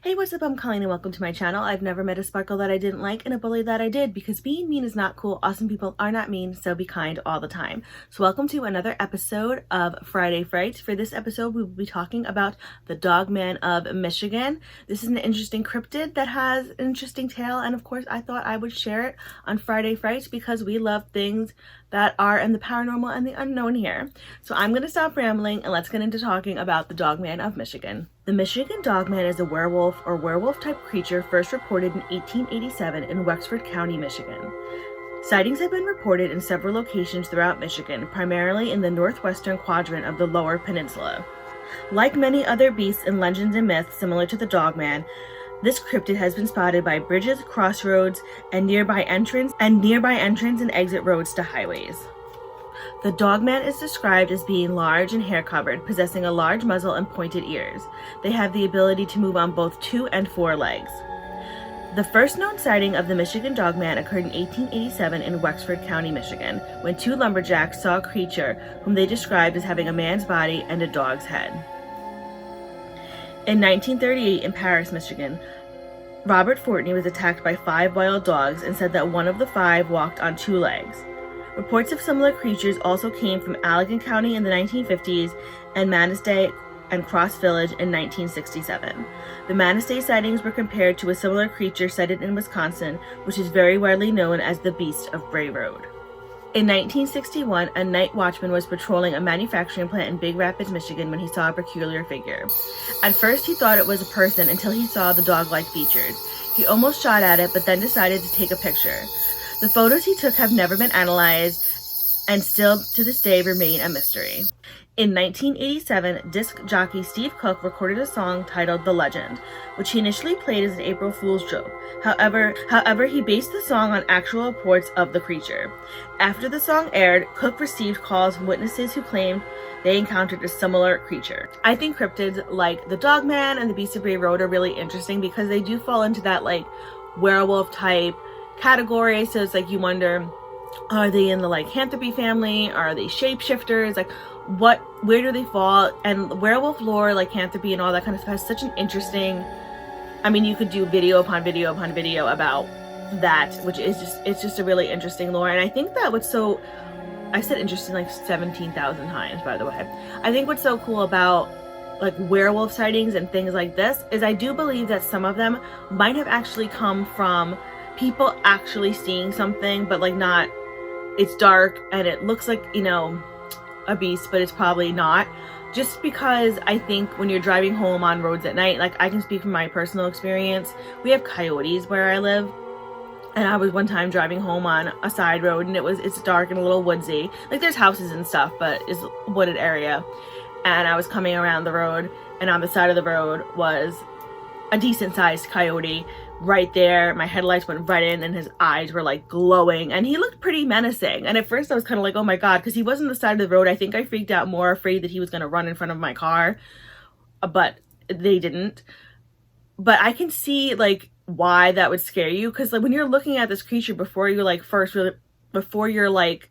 Hey, what's up? I'm Colleen and welcome to my channel. I've never met a sparkle that I didn't like and a bully that I did, because being mean is not cool. Awesome people are not mean, so be kind all the time. So welcome to another episode of Friday Frights. For this episode, we will be talking about the Dogman of Michigan. This is an interesting cryptid that has an interesting tale, and of course I thought I would share it on Friday Frights because we love things that are in the paranormal and the unknown here. So I'm going to stop rambling and let's get into talking about the Dogman of Michigan. The Michigan Dogman is a werewolf or werewolf-type creature first reported in 1887 in Wexford County, Michigan. Sightings have been reported in several locations throughout Michigan, primarily in the northwestern quadrant of the Lower Peninsula. Like many other beasts and legends and myths similar to the Dogman, this cryptid has been spotted by bridges, crossroads, and nearby entrance and exit roads to highways. The Dogman is described as being large and hair-covered, possessing a large muzzle and pointed ears. They have the ability to move on both 2 and 4 legs. The first known sighting of the Michigan Dogman occurred in 1887 in Wexford County, Michigan, when 2 lumberjacks saw a creature whom they described as having a man's body and a dog's head. In 1938 in Paris, Michigan, Robert Fortney was attacked by 5 wild dogs and said that one of the 5 walked on 2 legs. Reports of similar creatures also came from Allegan County in the 1950s and Manistee and Cross Village in 1967. The Manistee sightings were compared to a similar creature sighted in Wisconsin, which is very widely known as the Beast of Bray Road. In 1961, a night watchman was patrolling a manufacturing plant in Big Rapids, Michigan when he saw a peculiar figure. At first, he thought it was a person until he saw the dog-like features. He almost shot at it, but then decided to take a picture. The photos he took have never been analyzed and still to this day remain a mystery. In 1987, disc jockey Steve Cook recorded a song titled The Legend, which he initially played as an April Fool's joke. However, he based the song on actual reports of the creature. After the song aired, Cook received calls from witnesses who claimed they encountered a similar creature. I think cryptids like the Dogman and the Beast of Bray Road are really interesting because they do fall into that like werewolf type category. So it's like you wonder, are they in the lycanthropy family? Are they shapeshifters? Like where do they fall? And werewolf lore, lycanthropy and all that kind of stuff has such an interesting, I mean, you could do video upon video upon video about that, which is it's just a really interesting lore. And I think that what's so, I said interesting like 17,000 times, by the way. I think what's so cool about like werewolf sightings and things like this is I do believe that some of them might have actually come from people actually seeing something, but like not, it's dark and it looks like, you know, a beast, but it's probably not. Just because I think when you're driving home on roads at night, like I can speak from my personal experience, we have coyotes where I live. And I was one time driving home on a side road and it's dark and a little woodsy. Like there's houses and stuff, but it's a wooded area. And I was coming around the road and on the side of the road was a decent sized coyote right there. My headlights went right in and his eyes were like glowing and he looked pretty menacing. And at first I was kind of like, oh my God, because he wasn't the side of the road. I think I freaked out more, afraid that he was going to run in front of my car, but they didn't. But I can see like why that would scare you, because like when you're looking at this creature before you're like before you're like,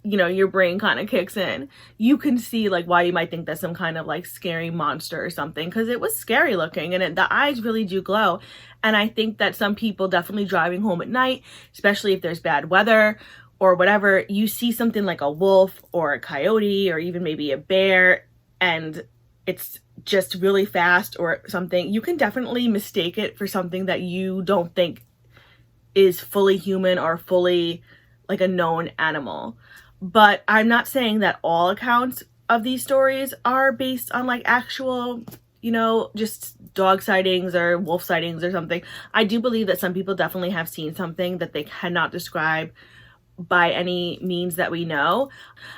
you know, your brain kind of kicks in, you can see like why you might think that's some kind of like scary monster or something, because it was scary looking and the eyes really do glow. And I think that some people definitely driving home at night, especially if there's bad weather or whatever, you see something like a wolf or a coyote or even maybe a bear and it's just really fast or something, you can definitely mistake it for something that you don't think is fully human or fully like a known animal. But I'm not saying that all accounts of these stories are based on like actual, you know, just dog sightings or wolf sightings or something. I do believe that some people definitely have seen something that they cannot describe by any means that we know.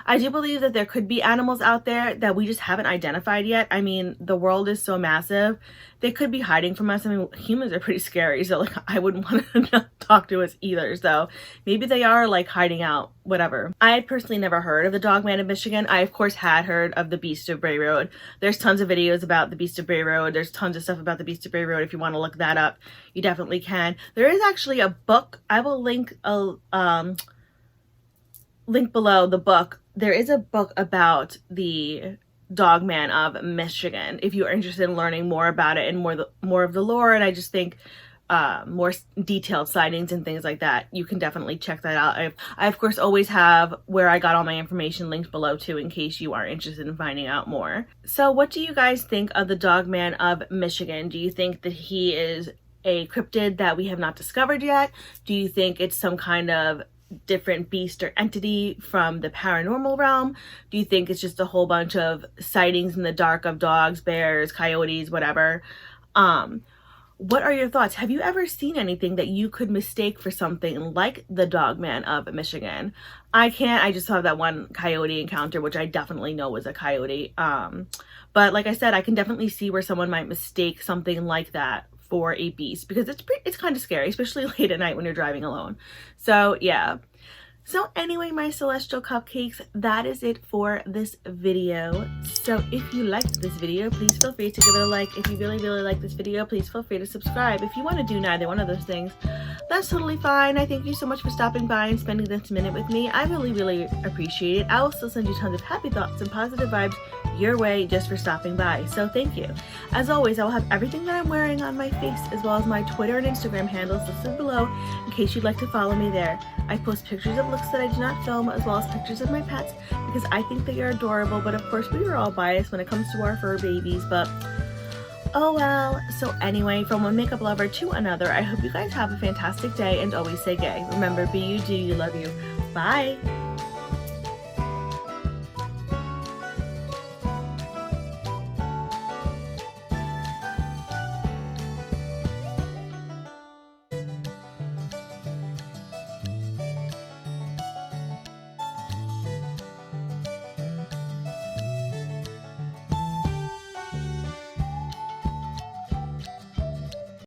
I do believe that there could be animals out there that we just haven't identified yet. I mean, the world is so massive. They could be hiding from us. I mean, humans are pretty scary, so like I wouldn't want to not talk to us either. So maybe they are like hiding out, whatever. I had personally never heard of the Dogman of Michigan. I of course had heard of the Beast of Bray Road. There's tons of videos about the Beast of Bray Road. There's tons of stuff about the Beast of Bray Road. If you want to look that up, you definitely can. There is actually a book. I will link link below the book. There is a book about the Dogman of Michigan. If you are interested in learning more about it and more of the lore, and I just think more detailed sightings and things like that, you can definitely check that out. I of course always have where I got all my information linked below too, in case you are interested in finding out more. So what do you guys think of the Dogman of Michigan? Do you think that he is a cryptid that we have not discovered yet? Do you think it's some kind of different beast or entity from the paranormal realm? Do you think it's just a whole bunch of sightings in the dark of dogs, bears, coyotes, whatever? What are your thoughts? Have you ever seen anything that you could mistake for something like the Dogman of Michigan? I can't. I just saw that one coyote encounter, which I definitely know was a coyote. But like I said, I can definitely see where someone might mistake something like that for a beast, because it's kind of scary, especially late at night when you're driving alone. So yeah. So anyway, my celestial cupcakes, that is it for this video. So if you liked this video, please feel free to give it a like. If you really like this video, please feel free to subscribe. If you want to do neither one of those things, that's totally fine. I thank you so much for stopping by and spending this minute with me. I really appreciate it. I will still send you tons of happy thoughts and positive vibes your way just for stopping by, so thank you. As always, I will have everything that I'm wearing on my face, as well as my Twitter and Instagram handles listed below in case you'd like to follow me there. I post pictures of looks that I do not film, as well as pictures of my pets, because I think they are adorable, but of course we are all biased when it comes to our fur babies, but oh well. So anyway, from one makeup lover to another, I hope you guys have a fantastic day and always stay gay. Remember, be you, do you, love you. Bye!